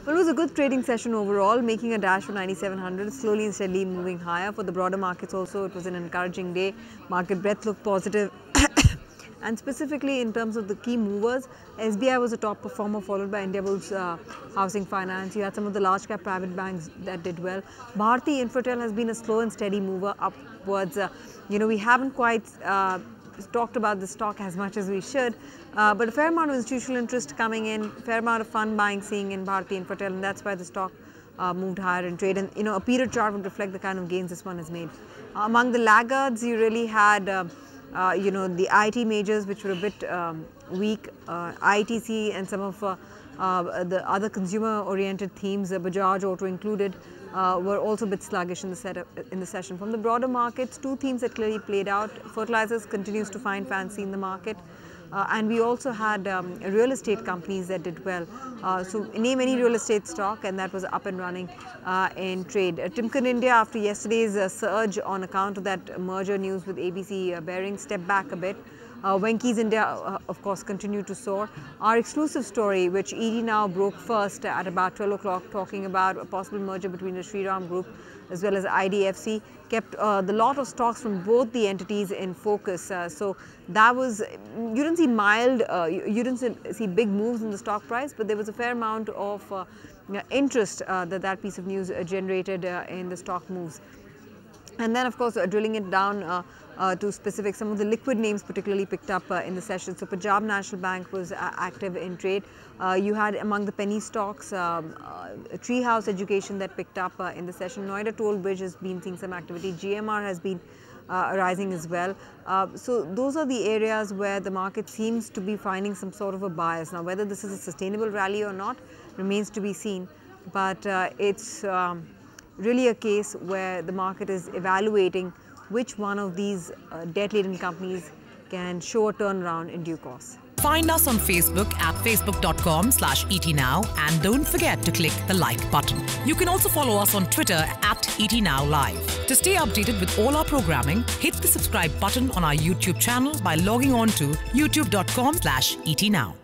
Well, it was a good trading session overall, making a dash for 9,700, slowly and steadily moving higher. For the broader markets also, it was an encouraging day. Market breadth looked positive. And specifically in terms of the key movers, SBI was a top performer, followed by Indiabulls Housing Finance. You had some of the large cap private banks that did well. Bharti Infratel has been a slow and steady mover upwards. We haven't quite talked about the stock as much as we should, but a fair amount of institutional interest coming in, fair amount of fund buying seeing in Bharti Infratel, and that's why the stock moved higher in trade. And a period chart would reflect the kind of gains this one has made. Among the laggards, you really had the IT majors, which were a bit weak. ITC and some of the other consumer-oriented themes, Bajaj Auto included, were also a bit sluggish in the session. From the broader markets, two themes that clearly played out. Fertilizers continues to find fancy in the market. And we also had real estate companies that did well. So name any real estate stock and that was up and running in trade. Timken India, after yesterday's surge on account of that merger news with ABC Bearing, stepped back a bit. Venky's India, of course, continued to soar. Our exclusive story, which ED Now broke first at about 12 o'clock, talking about a possible merger between the Shriram Group as well as IDFC, kept the lot of stocks from both the entities in focus. So that was, you didn't see you didn't see big moves in the stock price, but there was a fair amount of interest that piece of news generated in the stock moves. And then, of course, drilling it down to specific, some of the liquid names particularly picked up in the session. So Punjab National Bank was active in trade. You had among the penny stocks, Treehouse Education that picked up in the session. Noida Toll Bridge has been seeing some activity. GMR has been rising as well. So those are the areas where the market seems to be finding some sort of a bias. Now, whether this is a sustainable rally or not remains to be seen, but it's really a case where the market is evaluating which one of these debt-laden companies can show a turnaround in due course. Find us on Facebook at facebook.com/etnow and don't forget to click the like button. You can also follow us on Twitter at etnowlive. To stay updated with all our programming, hit the subscribe button on our YouTube channel by logging on to youtube.com/etnow.